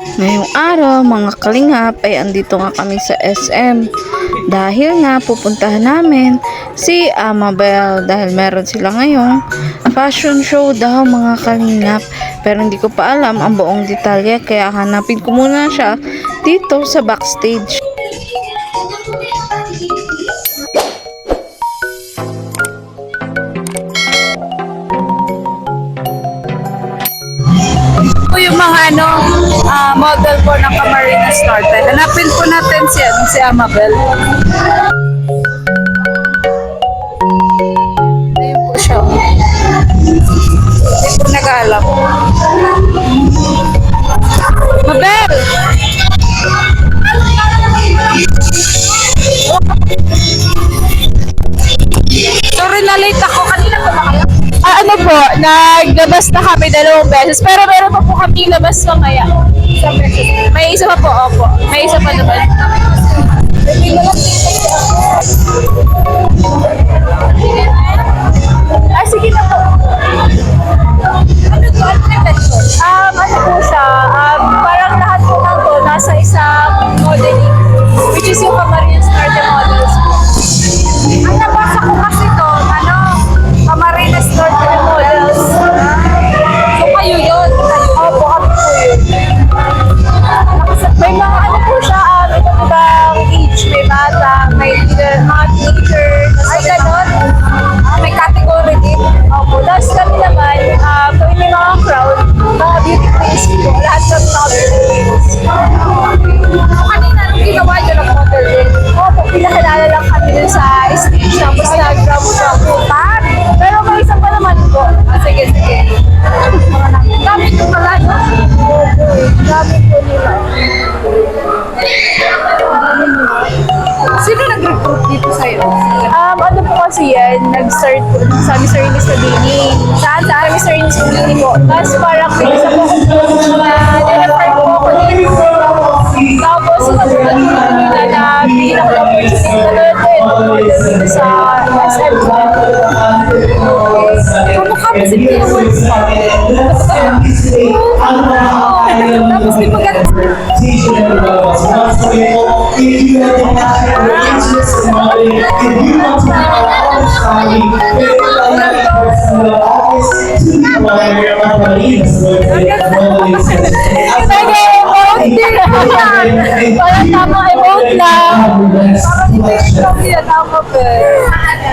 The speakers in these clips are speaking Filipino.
Ngayong araw mga kalingap ay andito nga kami sa SM dahil nga pupuntahan namin si Amabel dahil meron sila ngayong fashion show daw mga kalingap, pero hindi ko pa alam ang buong detalye kaya hanapin ko muna siya dito sa backstage. Po yung mga model po ng Camarines Norte. Hanapin po natin si Amabel. Ayun po siya. Hindi po nag-aalap. Mabel! Sorry na late ako. Kanina pa ba kayo? Ano po, naglabas na kami 2 beses, pero meron pa po kami labas mamaya. May isa pa po, opo. May isa pa naman. Sige na po. Ano to? Ano po siya? Parang lahat po nito nasa isang modeling, which is yung Camarines Norte models po. Ang nabasa ko kasi to, Camarines Norte models. So kayo yun? Opo, kami po yun. May mga po siya, ibang age, may bata, may mga teenager. Ay, ganon. May category din. Opo, tapos kami naman, kung may mga crowd, mga beauty queens po, lahat kami mga beauty queens. So kanina, nung ginawa nyo ng model din, opo, pinakilala lang kami dun sa stage, tapos nag-grab po pa. Pero may isa pa naman po. Sige. Gamit ko pala, no? Gamit ko nila. Sino nag-recruit dito sa'yo? Ano po kasi yan, nag-start po sa Mr. Ernest Sabini. Saan? Sa Mr. Ernest Sabini po. Tapos parang pinisa po na-refer po ako dito. Tapos sumasunod po nila na pinaka-opportunity na doon sa SM. Kumukha mo si Pia Woods. Tapos may maganda. Parang tama emote lang. Parang hindi ko siya tama pa.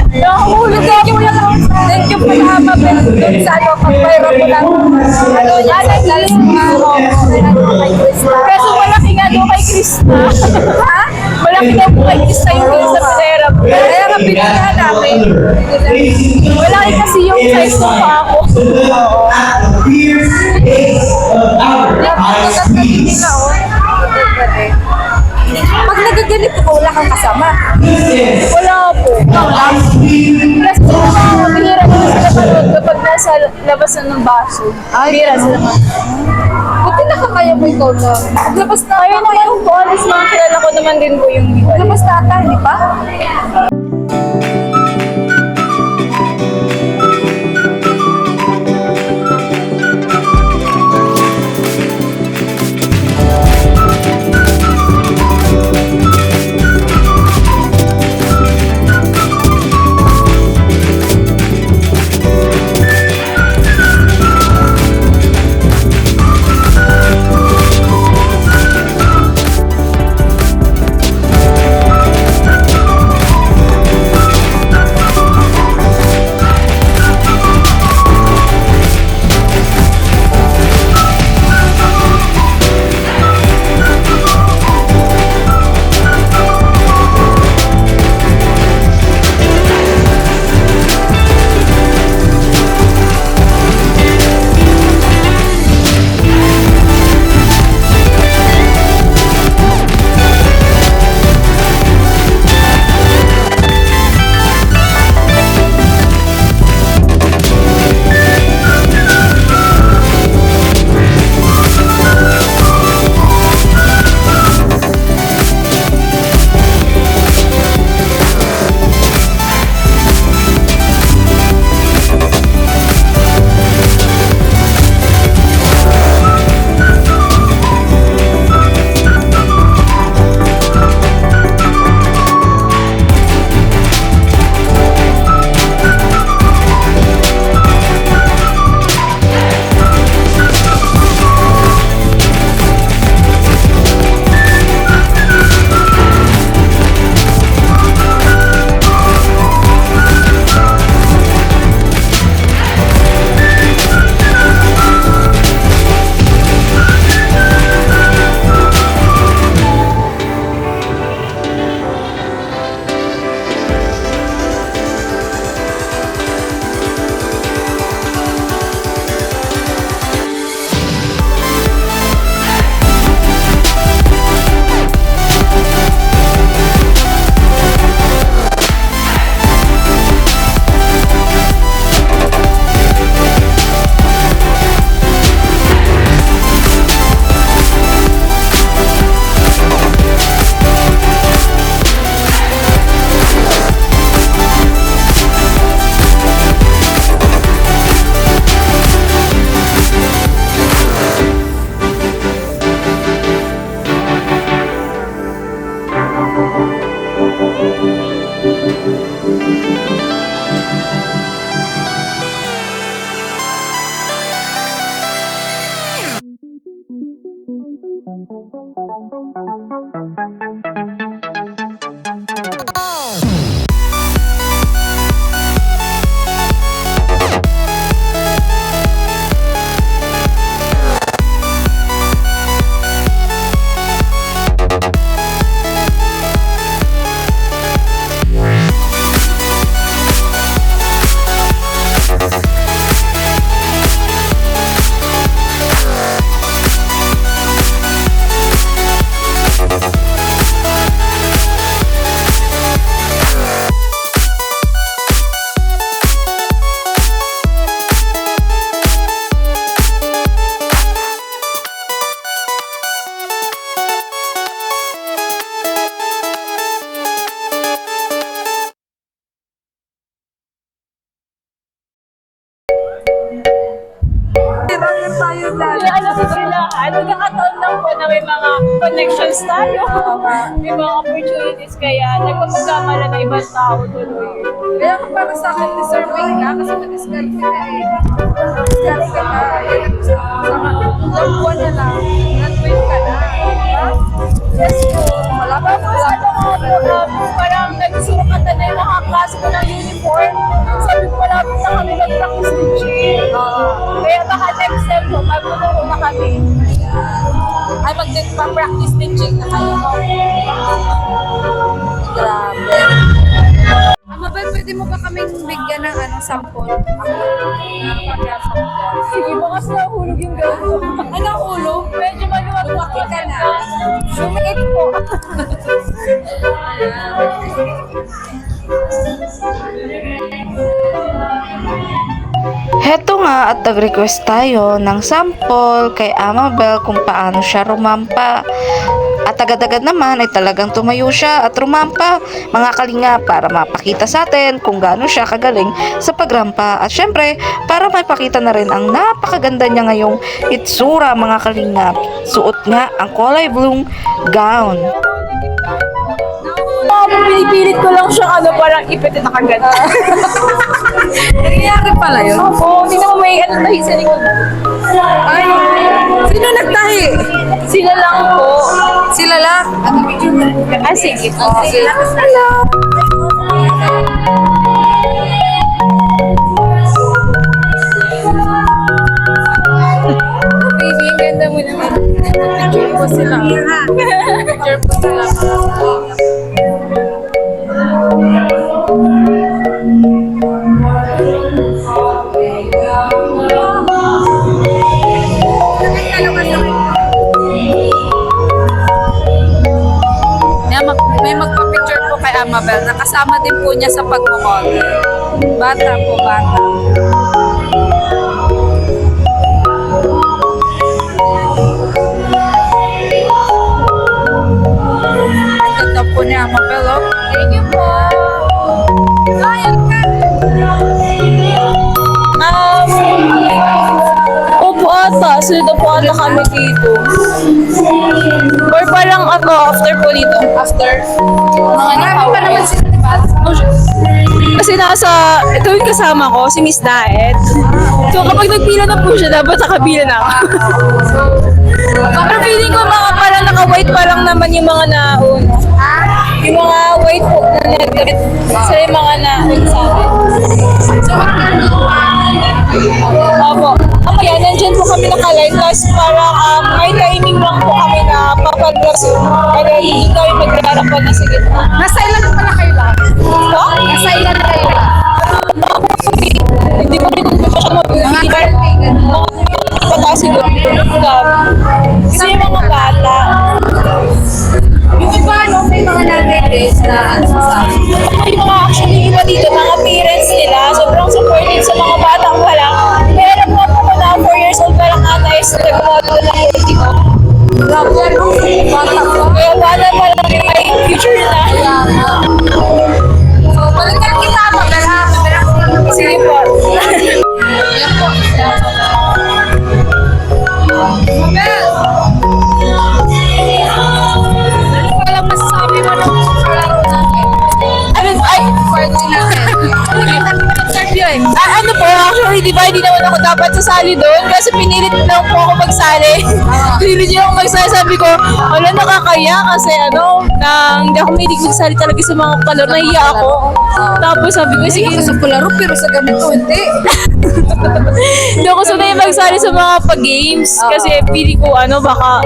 Nakahulog ako mo lang. Thank you po na Amabel. Sa pag-viral mo lang. Kasi malaki nga doon kay Krista. Ha? Malaki nga po kay Krista yung sa pera. Kaya nga pinagahan namin. Malaki kasi yung size ko pa ako. Pag nagaganito po, wala kang kasama. Wala po. Plus, bihira naman sila panood kapag nasa labas na ng baso. Bihira sila man. Buti na ka kaya mo ikaw na. Maglabas na. Ayun naman yung bonus. Mga kilala ko naman din po yung maglabas na ata, hindi pa? Ano din sila, nagkakataon lang po na may mga connections tayo. May mga opportunities kaya nagpapagkamala na ibang tao tuloy. Kaya para sa akin, deserving na kasi nag-discard ka eh. Nag-discard ka na. Ilang buwan na lang, nag-win ka na. Diba? Yes po. Wala pa po sa Parang nagsurukatan na yung mga klase ko ng uniform. Sabi ko, malapit na kami mag-practice teaching. Kaya baka next step po, magtuturo na kami. ay mag-practice teaching na kayo. Grabe. Mabel, pwede mo ba kaming bigyan ng sample? Sige, bakas nahulog yung gawin ko. Ay, nahulog? Medyo maluwag po Lumaki ka na. Lumiit po. Heto nga at nag-request tayo ng sample kay Amabel kung paano siya rumampa. At agad-agad naman ay talagang tumayo siya at rumampa, mga kalinga, para mapakita sa atin kung gaano siya kagaling sa pagrampa. At syempre, para maipakita na rin ang napakaganda niya ngayong itsura, mga kalinga. Suot nga ang kulay blue gown. Pinipilit ko lang siyang parang ipitin na kaganda. Nangyayari pala yun? Oo, hindi naman may tahi sa likod. Ay, sino nagtahi? Sila lang po. Sila lang? Ano video mo? Sige po. Hello! Baby, ang ganda mo naman. Picture po sila. Picture po sila. May magpa-picture po kay Amabel. Nakasama din po niya sa pagmamodel. Bata po, bata. Ang ganda po ni Amabel, oh. Thank you po. Ayan ka. Opo ata. Sunod po ata kami dito. Or parang after po dito. After. Mga nakawin pa naman sila, diba? Kasi ito yung kasama ko, si Miss Daet. So kapag nagpila na po siya, dapat nakabila na ako. Pero feeling ko mga parang naka-white pa lang naman yung mga nauna. Yung mga white po na nag-get. Sila yung mga nauna sa akin. Opo. Kaya nandyan po kami naka-live. Tapos parang may timing lang po kami na papag-ras. Kaya hindi kami maglarapan na sa gitna. Nasa ilan pala kayo lang? Ha? Nasa ilan kayo lang? Hindi ko rin siya Mga kaibigan. pataas siguro. Kasi yung mga bata, Yung iba, no, may mga nag-race na yung mga actually iba dito, mga parents nila, sobrang supportive sa mga batang pa lang. Kaya alam mo po na 4 years old pa lang ata is nag-model ng healthy ko. grabe yan, no? Bata po. Kaya bata pa lang yung may future na. So, balikan kita, Amabel, ha? Sige po. Yan po. Amabel! Ano pa lang masasabi mo nung laro natin? Ay, Party natin. Nakita ko yung interview eh. ano po, actually di ba hindi naman ako dapat sasali doon kasi pinilit lang po ako magsali. Pinilit niya ako magsali. Sabi ko, wala nakakaya kasi hindi ako mahilig magsali talaga sa mga kalaro. Nahiya ako. Tapos sabi ko, sige. Sa palaro, pero sa ganito, hindi. Hindi ako sanay magsali sa mga pag-games kasi pili ko baka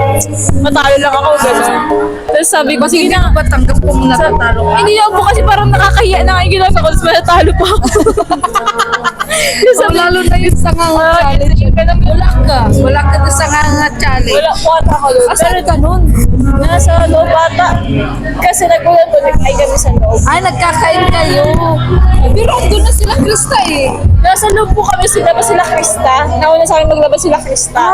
matalo lang ako gano'n. Tapos sabi ko, sige na. Ba't tanggap ko muna tatalo ka? Hindi ako kasi parang nakakahiya na nga yung ginagawa ko, tapos matatalo pa ako. So, lalo na yung sanganga challenge. Wala ka na sanganga challenge. Wala po ata ako doon. Asan ka nun? Nasa loob ata. Kasi nagulat ko, nag-ay kami sa loob. Ay, nagkakain kayo. Pero andun na sila Krista eh. Nasa loob po kami, sinabas sila Krista. Nauna sa akin maglabas sila Krista.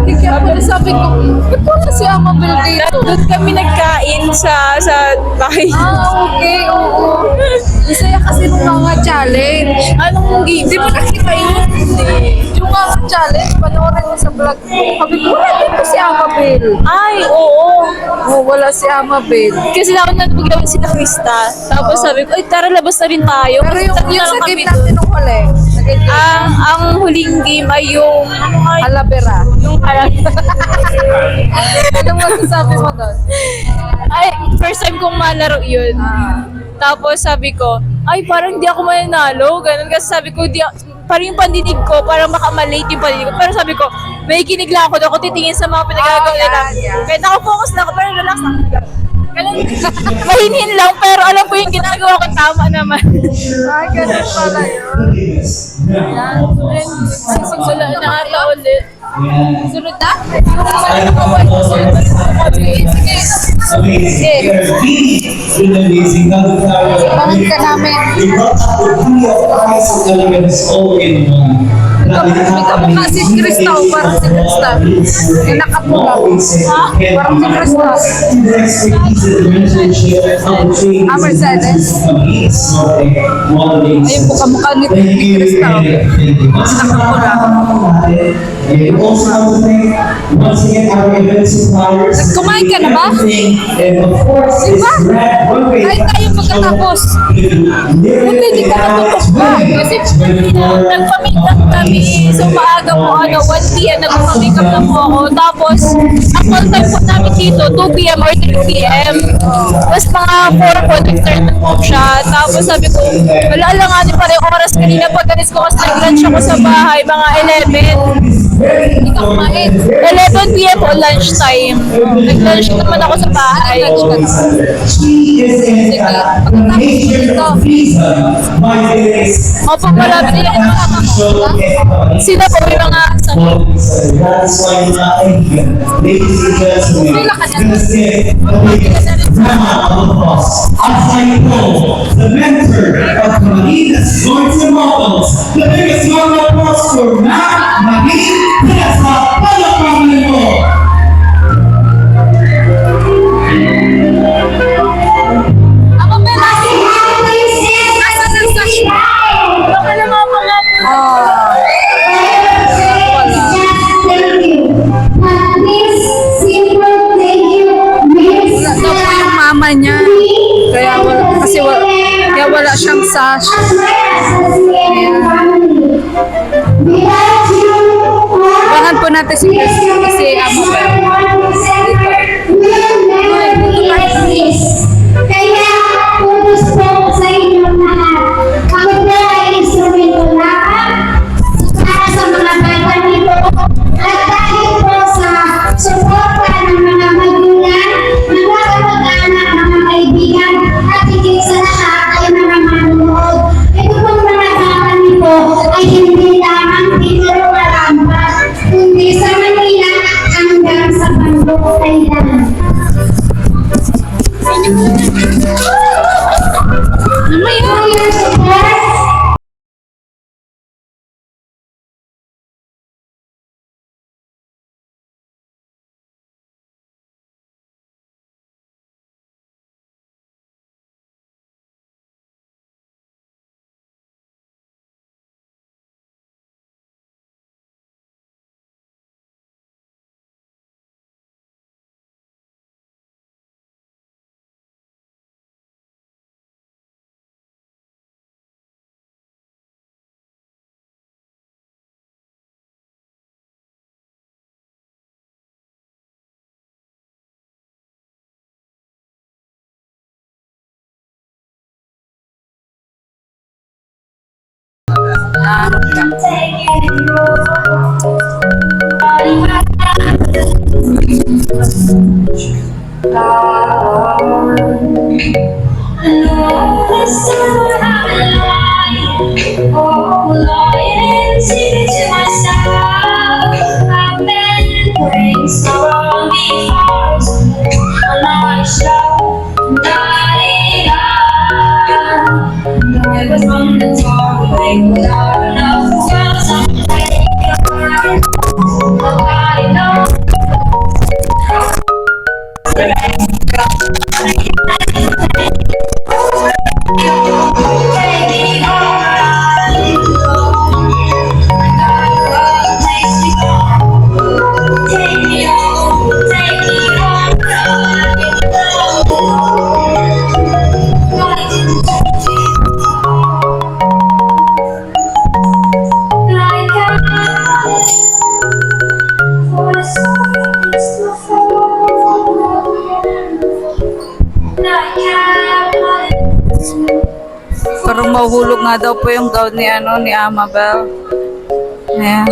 Hindi kaya pala sabi ko, ba't wala si Amabel dito? Doon kami nagkain sa bahay. Okay, oo. Isaya kasi nung mga challenge. Anong game? Di ba nakita yun? Yung mga challenge, panoorin mo sa vlog. Sabi ko, wala dito si Amabel. Ay, oo. Oh, wala si Amabel. Kasi nauna maglabas sila Krista. Tapos sabi ko, ay tara labas na rin tayo. Pero yung Tatlo sa lang game kami natin doon. nung huli, Ang huling game ay yung Alavera. yung Anong masasabi mo doon? ay, first time kong malaro yun. Tapos sabi ko, ay parang di ako mananalo. Ganun kasi sabi ko, parang yung pandinig ko, parang makamalate yung pandinig ko. Pero sabi ko, may kinig lang ako doon. Ako titingin sa mga pinagagawa nila. Kaya nakafocus na ako, pero relax lang. Ganun, mahinhin lang, pero alam ko yung ginagawa ko tama naman. Ay, ganun pala yun. Wala na ata ulit. Sunod na? Bakit ka namin? May kamukha si Krista o parang si Krista. Yung nakapula. Parang si Krista. Mercedes. Ayun po, kamukha ni Krista. Nakapula. Kumain ka na ba? Diba? Kahit tayo pagkatapos. Buti hindi ka natutok ba? Kasi nagpa-makeup kami. So maaga po, 1 p.m. nagpa-makeup na po ako. Tapos, ang call time po namin dito, 2 p.m. or 3 p.m. Tapos mga 4 po, nag-start na po siya. Tapos sabi ko, wala lang nga din pa rin oras kanina pag-alis ko kasi nag-lunch ako sa bahay, mga 11. Hindi ka kumain. 11 p.m. po, lunch time. Nag-lunch naman ako sa bahay. Opo, marami sila yung mga sila po yung mga The mentor of Marinas Lords and Models, the biggest round of applause for Matt Marie Tessa Palapangin mo! Ako ba lagi? Nasaan ang sash mo? baka na mga Wala daw po yung mama niya. Kaya wala siyang sash. Abangan po natin si Krista kasi Amabel. Kaya, putos po sa inyong lahat. Ako na ay instrumento lamang para sa mga bata nito at dahil po sa suporta ng mga magulang, mga kamag-anak, mga kaibigan, at higit sa lahat ay mga manunood. Ito pong mga bata nito ay hindi lamang tinuruan kundi sa Manila hanggang sa Bandok, Thailand. naano ka. Oh, lying, secret to myself. I've been brainstorming before. On my show, I was on the doorway without enough words. Nobody knows. Baby, alright. Take me home, take me home. Parang mahuhulog nga daw po yung gown ni Amabel. Ayan.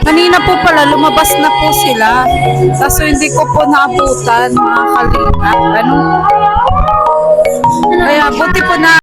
Kanina po pala, lumabas na po sila. Kaso hindi ko po naabutan, mga kalinga. Ano? Kaya buti po na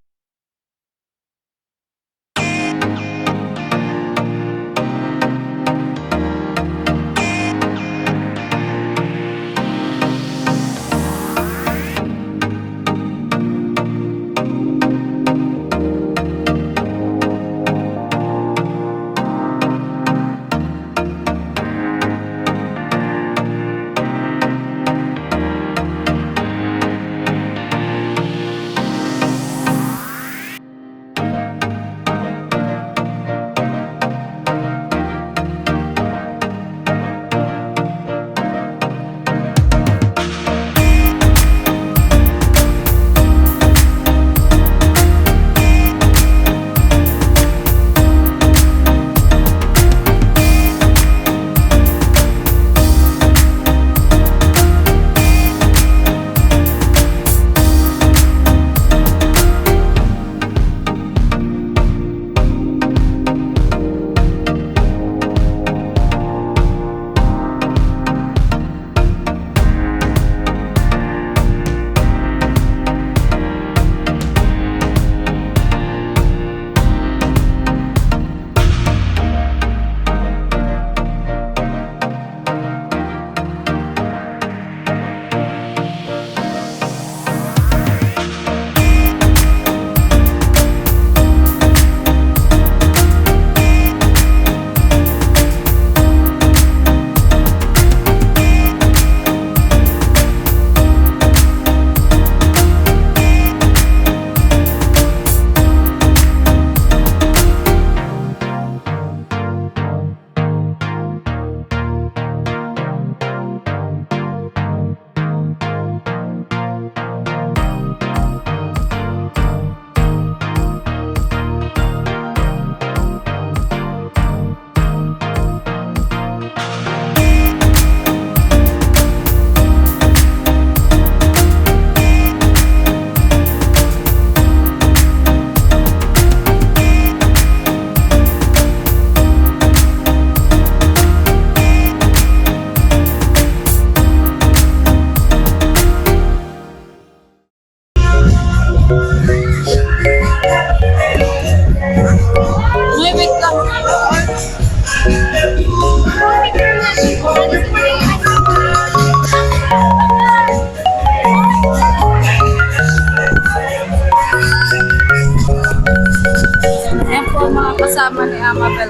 kasama ni Amabel.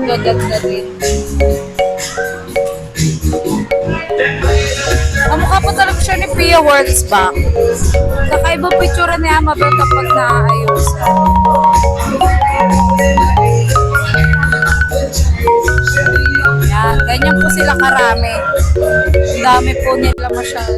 Gaganda din. Kamukha po talaga siya ni Pia Wurzbach. Kakaiba po itsura ni Amabel kapag naayos. Yan, ganyan po sila karami. Ang dami po nila masyado.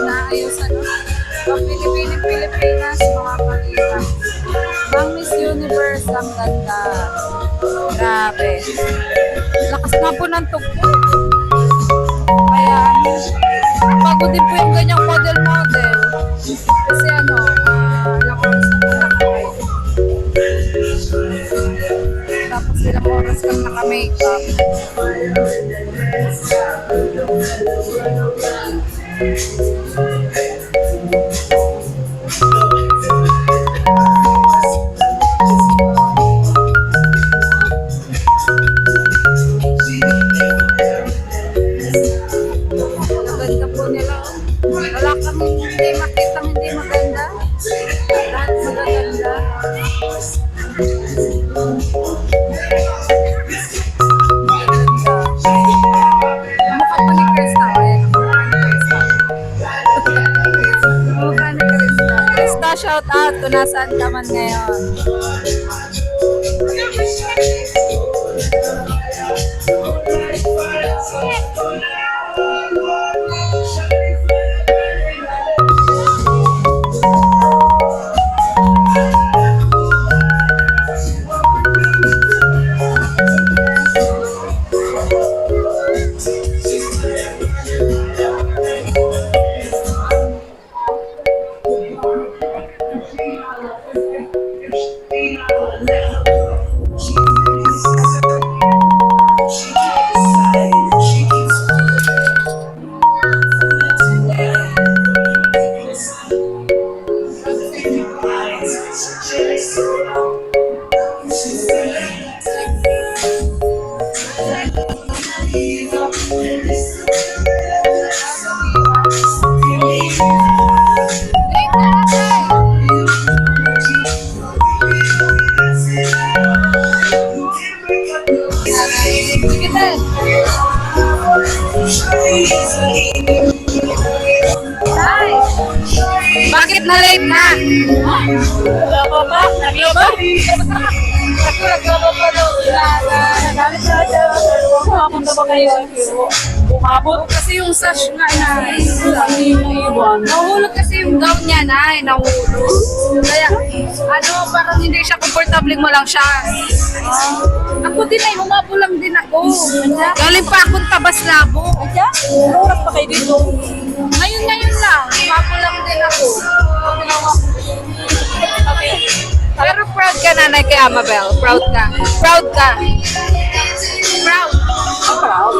Naayos ano? Grabe. Lakas nga po ng tugtog. Kaya bago din po yung ganyang model-model. Kasi lakas po naka-ride. Tapos ilang oras kang naka-makeup. Ganda po nila. Wala kami hindi makita hindi maganda. Lahat magaganda. Mukha po ni Krista. Ayan, mukha ni Krista. Mukha ni Krista. Krista, shout out kung nasaan ka man ngayon. Bakit na late na? Nagloba ba? Nagloba? Ako nagloba pa daw. Nagamit na daw. Pumapunta ba kayo? Umabot kasi yung sash nga na. Nahulog kasi yung gown niya na. Nahulog. Kaya parang hindi siya comfortable mo lang siya. Ako din ay umabulang din ako. Galing pa akong Tabas Labo. Oras pa kayo dito? Ngayon lang. Umabulang din ako. Pero proud ka nanay kay Amabel. Proud ka. Proud ka. Proud. Proud.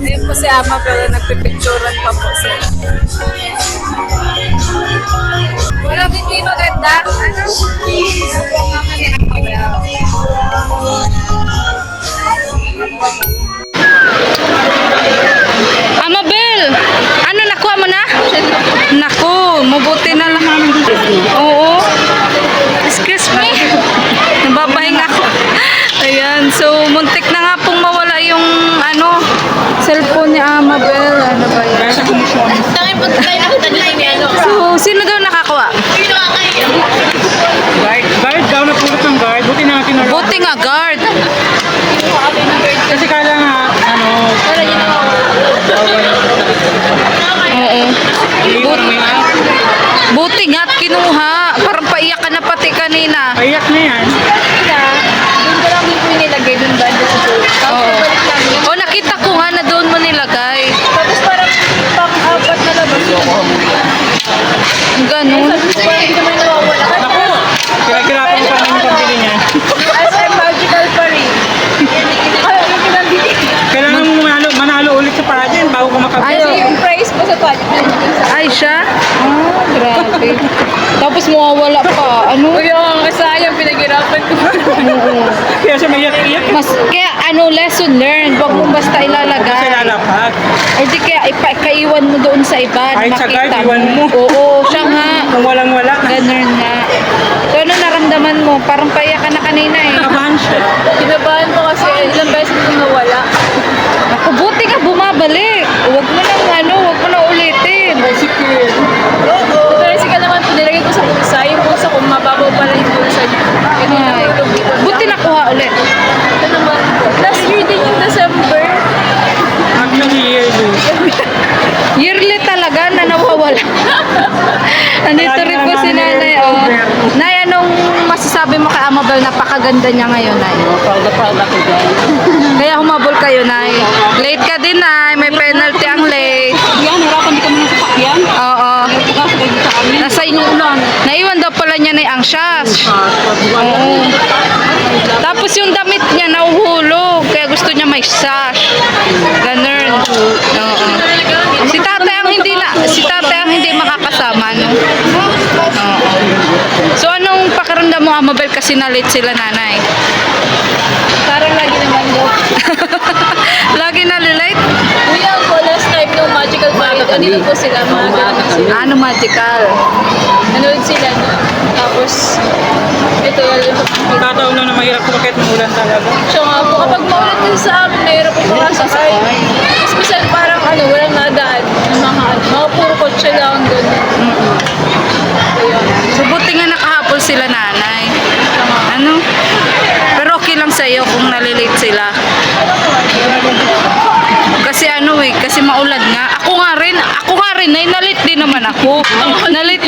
Ayun po si Amabel. Nagpipicturan pa po sila. Walang hindi maganda. Amabel! Ano, nakuha mo na? Naku, mabuti na lang. Oo. Excuse me. Nababahinga ako. Ayan, so muntik na nga pong mawala yung cellphone ni Amabel. Ano ba yan? So, sino daw nakakuha? Guard daw, napulot ng guard. Buti natin na. Buti nga guard. Kasi kala nga, Oo. Buti nga at kinuha. Parang paiyak ka na pati kanina. payak na yan. Doon ko lang din po nilagay doon ba? Tapos Oo. balik namin. O, nakita ko nga na doon mo nilagay. Tapos parang pang-apat na labas. Ganun. Parang hindi naman nawawala. Naku, kira-kirapan pa namin yung pambili niya. SM Magical pa rin. Yung pinambili. Kailangan mo manalo ulit sa pageant bago ka makabili. Kasi yung price po sa palit na Ay, siya? Grabe. Tapos mawawala pa. Ano? Uy, yung sayang pinaghirapan ko. Kaya siya may iyak-iyak. Kaya lesson learned. Huwag mong basta Kasi ilalagay. lalapag. O di kaya ikaiwan mo doon sa iba. Kahit sa guard, makita iwan mo. Oo, siya nga. Kung walang-wala, Ganun nga. So, ano naramdaman mo? Parang paiyak ka na kanina eh. nakabahan siya. Kinabahan ko kasi ilang beses ko nawala. Ako, buti ka bumabalik. Huwag mo na ulitin. Pero naman po, nilagay ko sa bulsa. Yung bulsa ko, mababaw pala yung bulsa niya. Hindi na Ay. hulog dito. Buti nakuha ulit. Ito naman po. Last year din yung December. Actually, yearly. Yearly talaga na nawawala. Nandito rin po si nanay. Oh. Nay, anong masasabi mo kay Amabel, napakaganda niya ngayon, Nay? Proud ako dyan. Kaya humabol kayo, Nay. Late ka din, Nay. May penalty ang late. Yan, hirapan di kami ng sasakyan. Oo. Pukas kayo sa amin. Nasa inuulan. Naiwan daw pala niya na ang syash. Oo. Tapos yung damit niya nauhulog. Kaya gusto niya may sash. Ganun. Oo. Si tatay ang hindi makakasama, no? Oo. So anong pakiramdam mo, Amabel, kasi na-late sila, Nanay? Parang lagi naman daw. Lagi na-late? Kuya ko, last time no Magical Fairy, andito po sila, mga ganun sila. Ano magical? Nanood sila na. Tapos, ito, lalo po. Kataon lang na mahirap kumakit ng ulan talaga. So nga po, kapag maulan din sa amin, mahirap po makasakay. Tapos minsan parang walang nadaan. Mga puro kotse lang, gano'n. Ayun. So buti nga nakahapon sila, Nanay. Ano? Pero okay lang sa'yo kung nalilate sila. Kasi kasi maulan nga. Ako nga rin, ay nalit din naman ako. Nalit